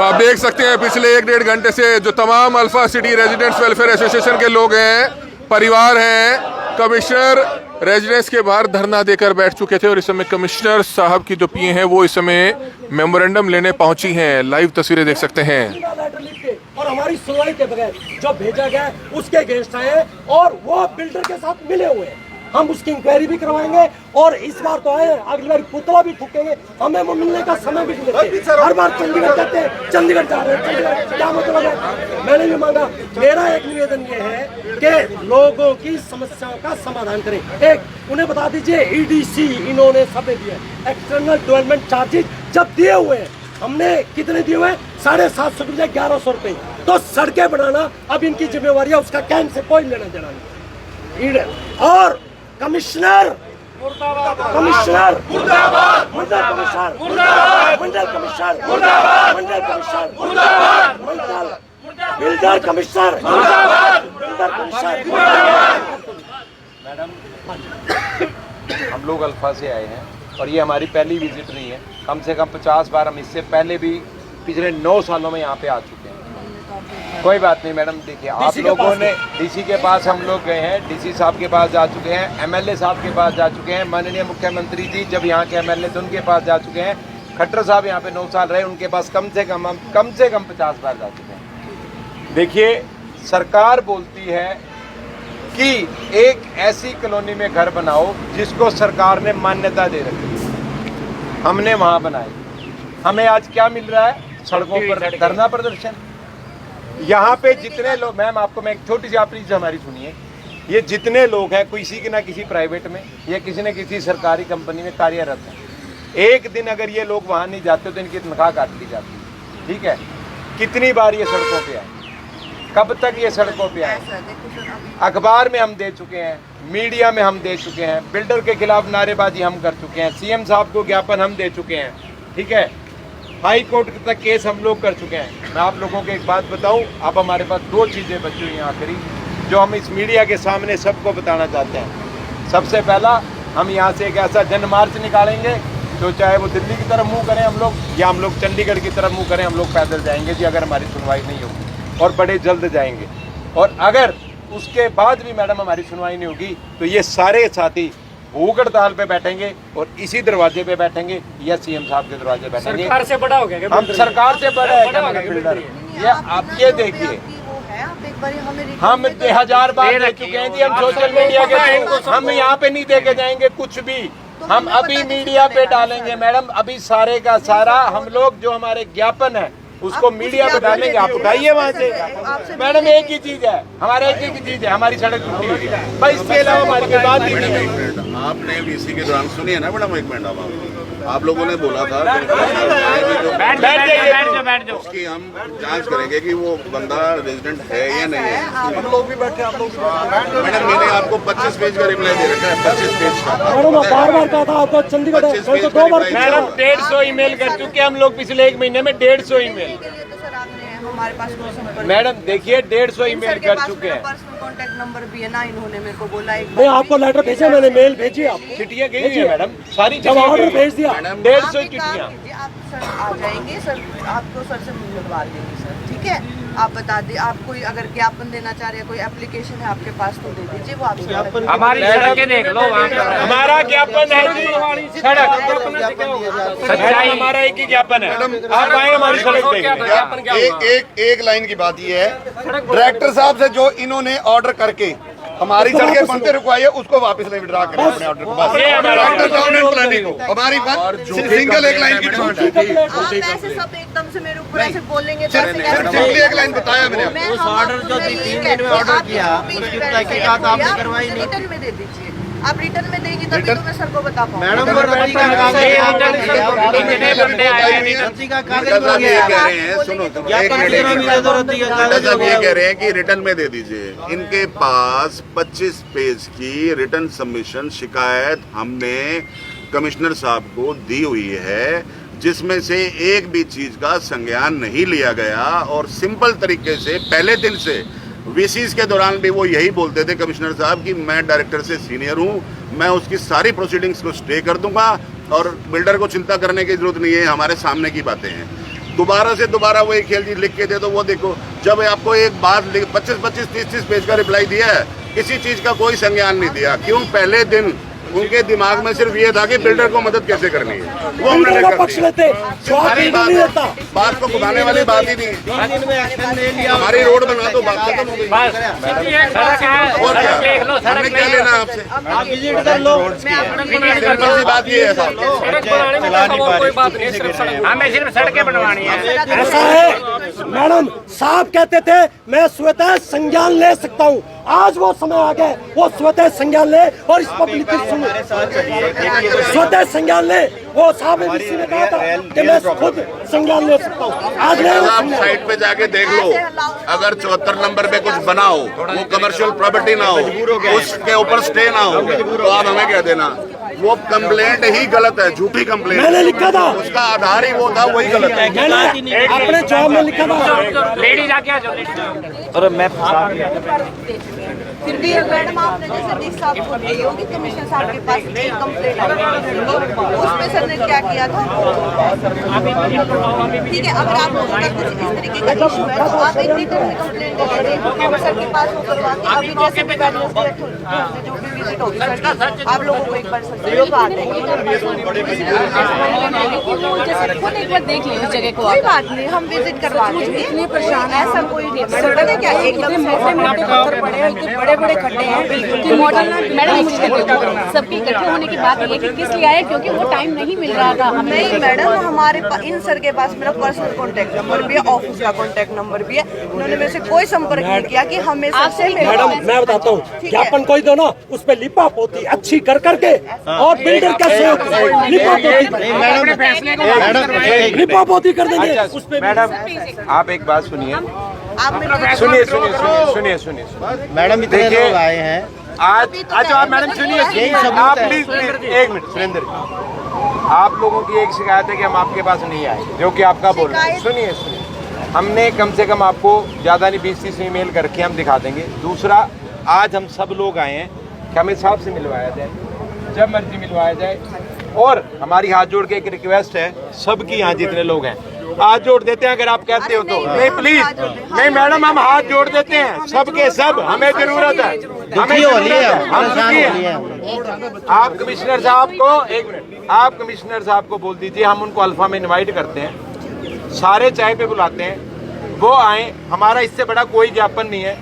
तो आप देख सकते हैं पिछले 1-1.5 घंटे से जो तमाम alpha city residents welfare association के लोग हैं, परिवार हैं, कमिश्नर रेजिडेंस के बाहर धरना देकर बैठ चुके थे और इस समय कमिश्नर साहब की जो पीए हैं वो इस समय मेमोरेंडम लेने पहुंची हैं। लाइव तस्वीरें देख सकते हैं। और हमारी सुनवाई के बगैर जो भेजा गया उसके अगेंस्ट आए और वो बिल्डर के साथ मिले हुए हैं। हम उसकी इंक्वायरी भी करवाएंगे और इस बार तो आए, अगली बार पुतला भी ठुकेंगे। हमें वो मिलने का समय भी नहीं देते। हर बार चंडीगढ़ जाते हैं, चंडीगढ़ जा रहे हैं, चंडीगढ़ क्या मतलब है? मैंने भी मांगा। मेरा एक निवेदन ये है कि लोगों की समस्याओं का समाधान करें। एक उन्हें बता दीजिए EDC इन्होंने सब दिया, एक्सटर्नल डेवलपमेंट चार्जेज जब दिए हुए हैं, हमने कितने दिए हुए? 750 रुपये, 1100 रुपये। तो सड़कें बनाना अब इनकी जिम्मेवारी है, उसका कैन से कोई लेना देना नहीं। और कमिश्नर मुर्दाबाद, मंडल कमिश्नर मुर्दाबाद, मंडल कमिश्नर मुर्दाबाद, मंडल कमिश्नर मुर्दाबाद, मंडल बिल्डर कमिश्नर मुर्दाबाद, बिल्डर कमिश्नर मुर्दाबाद। मैडम, हम लोग अल्फा से आए हैं और ये हमारी पहली विजिट नहीं है। कम से कम 50 बार हम इससे पहले भी पिछले 9 सालों में यहाँ पे आ चुके हैं। कोई बात नहीं मैडम, देखिए आप लोगों ने डीसी के पास हम लोग गए हैं, डीसी साहब के पास जा चुके हैं, MLA साहब के पास जा चुके हैं, माननीय मुख्यमंत्री जी जब यहाँ के MLA थे उनके पास जा चुके हैं, खट्टर साहब यहाँ पे 9 साल रहे, उनके पास कम से कम 50 बार जा चुके हैं। देखिए सरकार बोलती है कि एक ऐसी कॉलोनी में घर बनाओ जिसको सरकार ने मान्यता दे रखी। हमने वहाँ बनाए। हमें आज क्या मिल रहा है? सड़कों पर धरना प्रदर्शन। यहाँ पे जितने लोग, मैम आपको मैं एक छोटी सी, आप प्लीज हमारी सुनिए, ये जितने लोग हैं किसी ना किसी प्राइवेट में या किसी न किसी सरकारी कंपनी में कार्यरत हैं। एक दिन अगर ये लोग वहाँ नहीं जाते तो इनकी तनख्वाह काट ली जाती है। ठीक है, कितनी बार ये सड़कों पे आए? कब तक ये सड़कों पे आए? अखबार में हम दे चुके हैं, मीडिया में हम दे चुके हैं, बिल्डर के खिलाफ नारेबाजी हम कर चुके हैं, CM साहब को ज्ञापन हम दे चुके हैं। ठीक है, हाई कोर्ट तक केस हम लोग कर चुके हैं। मैं आप लोगों को एक बात बताऊं, अब हमारे पास 2 चीज़ें बची हुई हैं आखिरी, जो हम इस मीडिया के सामने सबको बताना चाहते हैं। सबसे पहला, हम यहाँ से एक ऐसा जन मार्च निकालेंगे तो चाहे वो दिल्ली की तरफ मुँह करें हम लोग या हम लोग चंडीगढ़ की तरफ मुँह करें, हम लोग पैदल जाएंगे जी, अगर हमारी सुनवाई नहीं होगी, और बड़े जल्द जाएंगे। और अगर उसके बाद भी मैडम हमारी सुनवाई नहीं होगी तो ये सारे साथी भूख हड़ताल पे बैठेंगे और इसी दरवाजे पे बैठेंगे या CM साहब के दरवाजे बैठेंगे। सरकार से बड़ा हो गया, हम सरकार से बड़ा है बिल्डर। ये आप ये देखिए, हम 1000 बार दे चुके हैं जी, हम सोशल मीडिया के, हम यहाँ पे नहीं दे के जाएंगे कुछ भी, हम अभी मीडिया पे डालेंगे मैडम। अभी सारे का सारा हम लोग जो हमारे ज्ञापन है उसको मीडिया पे डालेंगे। आप उठाइए वहाँ से मैडम, एक ही चीज है हमारे, एक ही चीज है हमारी, सड़क टूटी हुई है, भाई इसके अलावा हमारी कोई बात ही नहीं है। आपने VC के दौरान सुनिए ना मैडम, एक मिनट, आप लोगों ने बोला था उसकी हम जांच करेंगे कि वो बंदा रेजिडेंट है या नहीं है। हम लोग भी बैठे, आप लोग मैडम, मैंने आपको 25 पेज का रिप्लाई दे रखा है, 25 पेज का। बार कहा था आपको चंडीगढ़ 2 बार। मैडम 150 ईमेल कर चुके हम लोग पिछले 1 महीने में, 150 ईमेल। हमारे पास मैडम देखिए 150 ईमेल कर चुके हैं। पर्सनल कांटेक्ट नंबर भी है ना, इन्होंने मेरे को बोला एक मैं आपको लेटर भेजा, मैंने मेल भेजी, आपको चिट्ठियाँ गई है मैडम, सारी जब ऑर्डर भेज दिया। 150 चिट्ठियाँ। आप सर आ जाएंगे, सर आपको सर से मिलवा देंगे सर। ठीक है, आप बता दें, आप कोई अगर ज्ञापन देना चाह रहे हैं, कोई एप्लीकेशन है आपके पास तो दे दीजिए, वो आपसे हमारी सड़कें देख लो, हमारा ज्ञापन है जी, सड़क सच्चाई हमारा एक ही ज्ञापन है। आप आए हमारी सड़क देख। एक लाइन की बात ये है, डायरेक्टर साहब से जो इन्होंने ऑर्डर करके हमारी सड़कें बनते रुकवाई है, उसको वापस नहीं विड्रा करें अपने ऑर्डर को। बस डायरेक्टर साहब ने प्लानिंग को हमारी बात सिंगल एक लाइन की छूट है। आप ऐसे सब एकदम से मेरे ऊपर ऐसे बोलेंगे तो ऐसे कैसे? सिंपली एक लाइन बताया मैंने। उस ऑर्डर जो 3 दिन में ऑर्डर किया उसकी तहकीकात आपने करवाई नहीं, रिटर्न में दे दीजिए। आप रिटर्न में देंगी तभी तो मैं सर को बता पाऊंगा। मैडम ये कह रहे हैं कि रिटर्न में दे दीजिए। इनके पास 25 पेज की रिटर्न सबमिशन शिकायत हमने कमिश्नर साहब को दी हुई है, जिसमें से एक भी चीज का संज्ञान नहीं लिया गया। और सिंपल तरीके से पहले दिन से VCs के दौरान भी वो यही बोलते थे कमिश्नर साहब कि मैं डायरेक्टर से सीनियर हूँ, मैं उसकी सारी प्रोसीडिंग्स को स्टे कर दूंगा और बिल्डर को चिंता करने की जरूरत नहीं है, हमारे सामने की बातें हैं। दोबारा से दोबारा वही खेल जी लिख के दे दो। वो देखो, जब आपको एक बात 25-25, 30-30 पेज का रिप्लाई दिया है, किसी चीज का कोई संज्ञान नहीं दिया। क्यों? पहले दिन उनके दिमाग में सिर्फ ये था कि बिल्डर को मदद कैसे करनी है, वो उन्होंने बिल्डर का कर पक्ष दिया। लेते, स्वाद सारी नहीं लेता। बात को घुमाने वाली बात ही नहीं। हमारी रोड बना दो, बात खत्म हो गई। और क्या, हमने क्या लेना है आपसे? आप विजिट कर लो। सिंपल सी बात ये है साहब। हमें सिर्फ सड़कें बनवानी है। ऐसा है मैडम, साहब कहते थे मैं स्वतः संज्ञान ले सकता हूँ। आज वो समय आ गया, वो स्वतः संज्ञान ले और इस पब्लिक की सुनो। स्वतः संज्ञान ले। वो साहब ने कहा था कि मैं खुद संज्ञान ले सकता हूँ। आज ले आप साइट पे जाके देख लो, अगर 74 नंबर पे कुछ बना हो, वो कमर्शियल प्रॉपर्टी ना हो, उसके ऊपर स्टे ना हो, तो आप हमें कह देना वो कंप्लेंट ही गलत है, झूठी कंप्लेंट। मैंने लिखा था, उसका आधार ही वो था, वही गलत है। मैंने अपने जवाब में लिखा था। लेडीज आके फिर भी मैडम आपने जैसे डी साहब को दी होगी, कमिश्नर साहब के पास एक कंप्लेंट आई, उसमें सर ने क्या किया था? ठीक है, अगर आप लोगों का कुछ इस तरीके का इशू है तो आप एक रिटर्न में कंप्लेंट दे दीजिए सर के पास, वो करवा के अभी जैसे भी जो भी विजिट होगी सर की, आप लोगों को एक बार सर से बात खुद एक बार देख लीजिए जगह को। कोई बात नहीं, हम विजिट करवा देंगे। इतने परेशान है, ऐसा कोई नहीं है। सड़क है क्या एकदम मोटे पत्थर पड़े हैं, इतने बड़े-बड़े खड्डे हैं कि मॉडल मैडम सबके इकट्ठे होने की बात ये कि किस लिए आए, क्योंकि वो टाइम नहीं मिल रहा था हमें। नहीं मैडम, हमारे इन सर के पास मेरा पर्सनल कॉन्टैक्ट नंबर भी है, ऑफिस का कॉन्टैक्ट नंबर भी है। उन्होंने मेरे से कोई संपर्क नहीं किया कि हमें सबसे मैडम मैं बताता हूँ, ज्ञापन कोई दो ना, उस पे लिपा पोती अच्छी कर करके और बिल्डर का सहयोग लिपा पोती लिपा पोती कर देंगे उस पे। मैडम आप एक बात सुनिए, आप मेरे सुनिए मैडम इतने लोग आए हैं। आज आप मैडम सुनिए, आप प्लीज एक मिनट सुरेंद्र, आप लोगों की एक शिकायत है कि हम आपके पास नहीं आए, जो कि आपका बोल रहे हैं। सुनिए हमने कम से कम आपको ज़्यादा नहीं 20-30 ईमेल करके हम दिखा देंगे। दूसरा, आज हम सब लोग आए हैं कि हमें साहब से मिलवाया जाए, जब मर्जी मिलवाया जाए। और हमारी हाथ जोड़ के एक रिक्वेस्ट है सबकी, यहाँ जितने लोग हैं हाथ जोड़ देते हैं, अगर आप कहते हो तो। नहीं प्लीज, नहीं मैडम, हम हाथ जोड़ देते हैं सबके सब, हमें जरूरत है, हमें आप कमिश्नर साहब को एक मिनट, आप कमिश्नर साहब को बोल दीजिए, हम उनको अल्फा में इनवाइट करते हैं, सारे चाय पे बुलाते हैं, वो आए। हमारा इससे बड़ा कोई ज्ञापन नहीं है,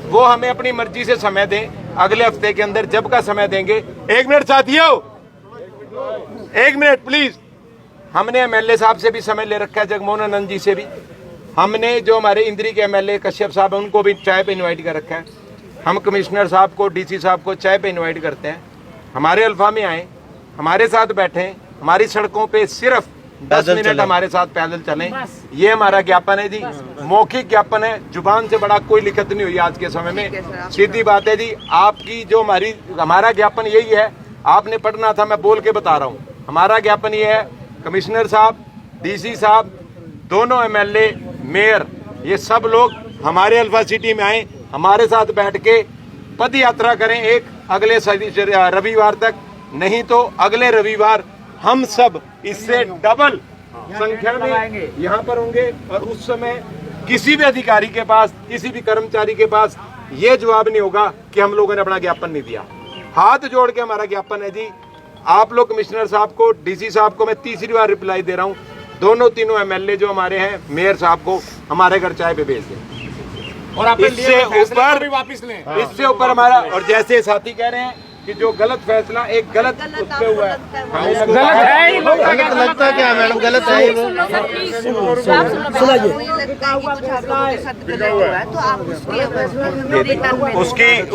वो हमें अपनी मर्जी से समय दें, अगले हफ्ते के अंदर जब का समय देंगे। एक मिनट साथियों, एक मिनट प्लीज। हमने एमएलए साहब से भी समय ले रखा है, जगमोहन आनंद जी से भी, हमने जो हमारे इंद्री के एमएलए कश्यप साहब हैं उनको भी चाय पे इनवाइट कर रखा है। हम कमिश्नर साहब को, डीसी साहब को चाय पे इनवाइट करते हैं, हमारे अल्फा में आए, हमारे साथ बैठे, हमारी सड़कों पे सिर्फ 10 मिनट हमारे साथ पैदल चलें। ये हमारा ज्ञापन है जी, मौखिक ज्ञापन है, जुबान से बड़ा कोई लिखत नहीं हुई आज के समय में। सीधी बात है जी, आपकी जो हमारा ज्ञापन यही है, आपने पढ़ना था, मैं बोल के बता रहा हूँ। हमारा ज्ञापन ये है, कमिश्नर साहब, डीसी साहब, दोनों एमएलए, मेयर, ये सब लोग हमारे अल्फा सिटी में आए, हमारे साथ बैठ के पद यात्रा करें एक अगले रविवार तक, नहीं तो अगले रविवार हम सब इससे डबल संख्या में यहाँ पर होंगे। और उस समय किसी भी अधिकारी के पास, किसी भी कर्मचारी के पास ये जवाब नहीं होगा कि हम लोगों ने अपना ज्ञापन नहीं दिया। हाथ जोड़ के हमारा ज्ञापन है जी, आप लोग कमिश्नर साहब को, डीसी साहब को मैं तीसरी बार रिप्लाई दे रहा हूँ, दोनों तीनों एमएलए जो हमारे हैं, मेयर साहब को हमारे घर चाय पे भेज दें। और आप इससे ऊपर वापस लें, इससे ऊपर हमारा, और जैसे साथी कह रहे हैं कि जो गलत फैसला एक गलत उस पे हुआ है, गलत लगता क्या मैडम? गलत है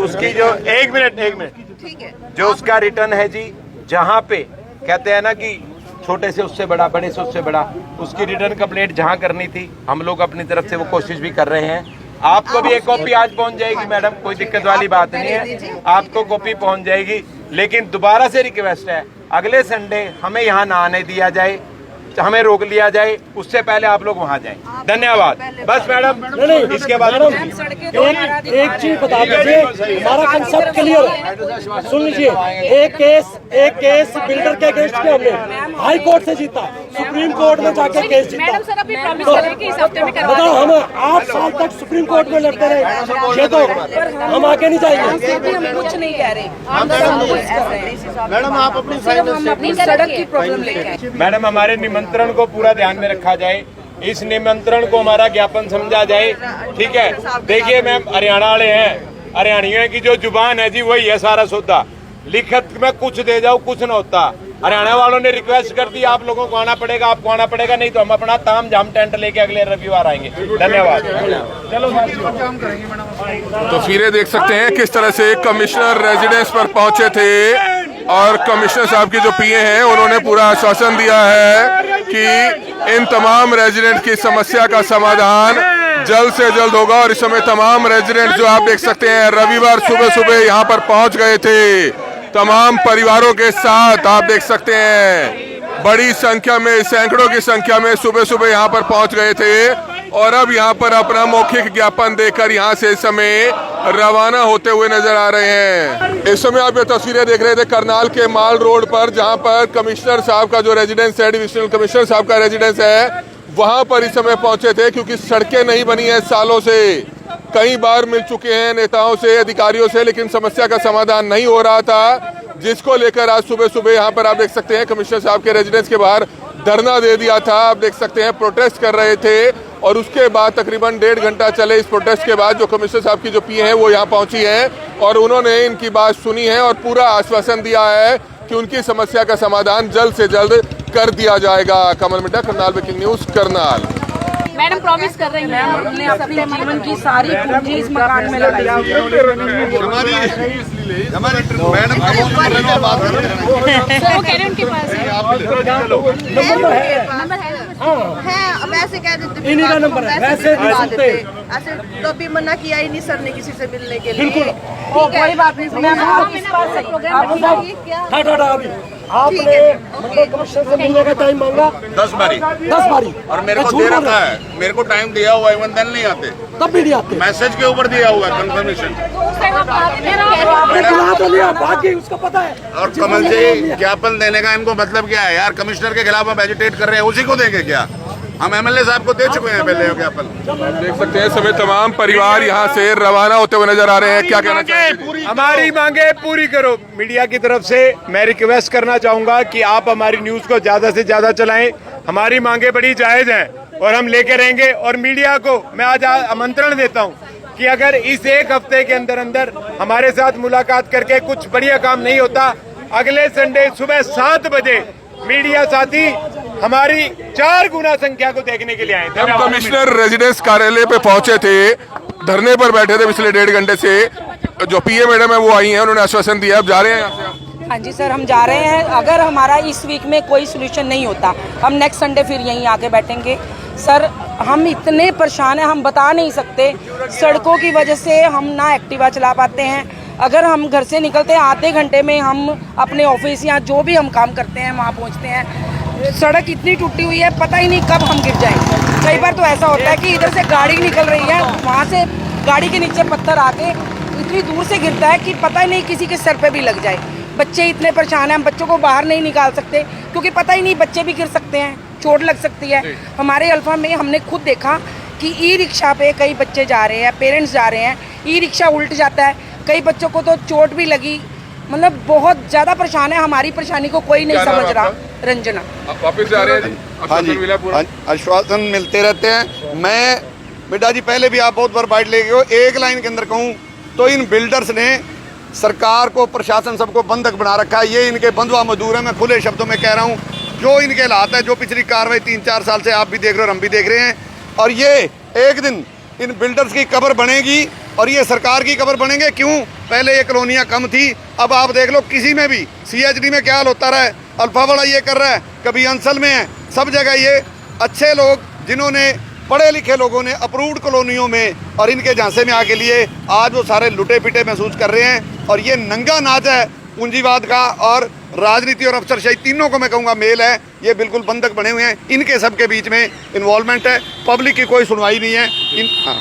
उसकी जो एक मिनट ठीक है, जो उसका रिटर्न है जी, जहाँ पे कहते हैं ना कि छोटे से उससे बड़ा, बड़े से उससे बड़ा, उसकी रिटर्न कंप्लेंट जहाँ करनी थी, हम लोग अपनी तरफ से वो कोशिश भी कर रहे हैं। आपको भी एक कॉपी आज पहुंच जाएगी मैडम, कोई दिक्कत वाली बात नहीं है, आपको कॉपी पहुंच जाएगी। लेकिन दोबारा से रिक्वेस्ट है, अगले संडे हमें यहाँ ना आने दिया जाए, हमें रोक लिया जाए, उससे पहले आप लोग वहां जाएं। धन्यवाद। बस मैडम, नहीं, इसके बाद मैडम, एक चीज बता दीजिए, हमारा कंसेप्ट क्लियर है। सुन लीजिए, एक केस बिल्डर के अगेंस्ट में हमने हाई कोर्ट से जीता, सुप्रीम कोर्ट में जाके केस जीता। मैडम सर अभी प्रॉमिस कर रहे हैं कि इस हफ्ते में करवा बताओ, हम 8 साल तक सुप्रीम कोर्ट में लड़ते रहे, ये तो हम आगे नहीं जाएंगे। हम कुछ नहीं कह रहे, हम सब कुछ कर रहे हैं। मैडम आप अपनी फाइनल अपनी सड़क की प्रॉब्लम लेके आए। मैडम, हमारे निमंत्रण को पूरा ध्यान में रखा जाए, इस निमंत्रण को हमारा ज्ञापन समझा जाए, ठीक है। देखिए मैम, हरियाणा वाले हैं, हरियाणियों की जो जुबान है जी वही है सारा सौदा। लिखत में कुछ दे जाओ, कुछ ना होता। हरियाणा वालों ने रिक्वेस्ट कर दी, आप लोगों को आना पड़ेगा, आपको आना पड़ेगा, नहीं तो हम अपना ताम झाम टेंट लेके अगले रविवार आएंगे। धन्यवाद। तस्वीरें देख सकते हैं किस तरह से कमिश्नर रेजिडेंस पर पहुंचे थे और कमिश्नर साहब के जो पीए हैं उन्होंने पूरा आश्वासन दिया है कि इन तमाम रेजिडेंट की समस्या का समाधान जल्द से जल्द होगा। और इस समय तमाम रेजिडेंट जो आप देख सकते हैं रविवार सुबह सुबह यहाँ पर पहुंच गए थे, तमाम परिवारों के साथ आप देख सकते हैं बड़ी संख्या में, सैकड़ों की संख्या में सुबह सुबह यहाँ पर पहुंच गए थे और अब यहाँ पर अपना मौखिक ज्ञापन देकर यहाँ से इस समय रवाना होते हुए नजर आ रहे हैं। इस समय आप ये तस्वीरें देख रहे थे करनाल के माल रोड पर, जहाँ पर कमिश्नर साहब का जो रेजिडेंस है, डिविजनल कमिश्नर साहब का रेजिडेंस है, वहां पर इस समय पहुंचे थे क्योंकि सड़कें नहीं बनी है सालों से। कई बार मिल चुके हैं नेताओं से, अधिकारियों से, लेकिन समस्या का समाधान नहीं हो रहा था, जिसको लेकर आज सुबह सुबह यहाँ पर आप देख सकते हैं कमिश्नर साहब के रेजिडेंस के बाहर धरना दे दिया था। आप देख सकते हैं प्रोटेस्ट कर रहे थे और उसके बाद तकरीबन 1.5 घंटा चले इस प्रोटेस्ट के बाद जो कमिश्नर साहब की जो पीए हैं वो यहाँ पहुंची हैं और उन्होंने इनकी बात सुनी है और पूरा आश्वासन दिया है कि उनकी समस्या का समाधान जल्द से जल्द कर दिया जाएगा। Kamal Midda, Karnal breaking news, Karnal. Madam promise कर रही हैं हमने अपने जीवन की सारी पूंजी इस मकान में लगाई है। सर वो कह रहे हैं उनके पास है। नंबर है है, अब ऐसे कह देते इन्हीं का नंबर है, वैसे नहीं सुनते। ऐसे तो भी मना किया ही नहीं सर ने किसी से मिलने के लिए। बिल्कुल। कोई बात नहीं, आपने मंडल कमिश्नर से मिलने का टाइम मांगा 10 बारी 10 बारी और मेरे को दे रखा है, मेरे को टाइम दिया हुआ है, इवन देन नहीं आते, तब भी नहीं आते। मैसेज के ऊपर दिया हुआ है कंफर्मेशन। आपने बुला तो लिया, बाकी उसको पता है। और कमल जी, ज्ञापन देने का इनको मतलब क्या है यार? कमिश्नर के खिलाफ हम एजिटेट कर रहे हैं, उसी को देंगे क्या? हम एमएलए साहब को दे चुके हैं पहले ज्ञापन। देख सकते हैं समय तमाम परिवार यहाँ से रवाना होते हुए नजर आ रहे हैं। क्या कहना चाहिए? हमारी मांगे पूरी करो। मीडिया की तरफ से मैं रिक्वेस्ट करना चाहूंगा कि आप हमारी न्यूज को ज्यादा से ज्यादा चलाएं। हमारी मांगे बड़ी जायज हैं और हम लेके रहेंगे। और मीडिया को मैं आज आमंत्रण देता हूं कि अगर इस एक हफ्ते के अंदर अंदर हमारे साथ मुलाकात करके कुछ बढ़िया काम नहीं होता, अगले संडे सुबह 7 बजे मीडिया साथी हमारी 4 गुना संख्या को देखने के लिए आए। हम कमिश्नर रेजिडेंस कार्यालय पे पहुंचे थे, धरने पर बैठे थे पिछले 1.5 घंटे से। जो पीए मैडम है वो आई हैं, उन्होंने आश्वासन दिया। अब जा रहे हैं यहाँ से आप? हाँ जी सर, हम जा रहे हैं। अगर हमारा इस वीक में कोई सोल्यूशन नहीं होता, हम नेक्स्ट संडे फिर यहीं आके बैठेंगे। सर हम इतने परेशान हैं, हम बता नहीं सकते। सड़कों की वजह से हम ना एक्टिवा चला पाते हैं। अगर हम घर से निकलते हैं आधे घंटे में हम अपने ऑफिस या जो भी हम काम करते हैं वहाँ पहुँचते हैं। सड़क इतनी टूटी हुई है, पता ही नहीं कब हम गिर जाएंगे। कई बार तो ऐसा होता है कि इधर से गाड़ी निकल रही है, वहाँ से गाड़ी के नीचे पत्थर आके इतनी दूर से गिरता है कि पता ही नहीं किसी के सर पे भी लग जाए। बच्चे इतने परेशान हैं, हम बच्चों को बाहर नहीं निकाल सकते क्योंकि पता ही नहीं बच्चे भी गिर सकते हैं, चोट लग सकती है। हमारे अल्फा में हमने खुद देखा कि ई रिक्शा पे कई बच्चे जा रहे हैं, पेरेंट्स जा रहे हैं, ई रिक्शा उल्ट जाता है, कई बच्चों को तो चोट भी लगी। मतलब बहुत ज़्यादा परेशान है। हमारी परेशानी को कोई नहीं समझ रहा। रंजना, वापस जा रहे हैं? हाँ जी, आश्वासन मिलते रहते हैं। मैं बेटा जी पहले भी आप बहुत बार बाइट ले गए हो। एक लाइन के अंदर कहूँ तो इन बिल्डर्स ने सरकार को, प्रशासन सबको बंधक बना रखा है। ये इनके बंधुआ मजदूर हैं। मैं खुले शब्दों में कह रहा हूँ, जो इनके हालात है, जो पिछली कार्रवाई 3-4 साल से आप भी देख रहे हो और हम भी देख रहे हैं। और ये एक दिन इन बिल्डर्स की कब्र बनेगी और ये सरकार की कब्र बनेंगे। क्यों? पहले ये कॉलोनियाँ कम थी, अब आप देख लो किसी में भी, CHD में क्या हाल होता रहा है, अल्फावाड़ा ये कर रहा है, कभी अंसल में है, सब जगह ये अच्छे लोग जिन्होंने, पढ़े लिखे लोगों ने अप्रूव्ड कॉलोनियों में और इनके झांसे में आके लिए आज वो सारे लुटे पिटे महसूस कर रहे हैं। और ये नंगा नाच है पूंजीवाद का और राजनीति और अफसरशाही, तीनों को मैं कहूँगा मेल है। ये बिल्कुल बंधक बने हुए हैं, इनके सबके बीच में इन्वॉल्वमेंट है, पब्लिक की कोई सुनवाई नहीं है। हाँ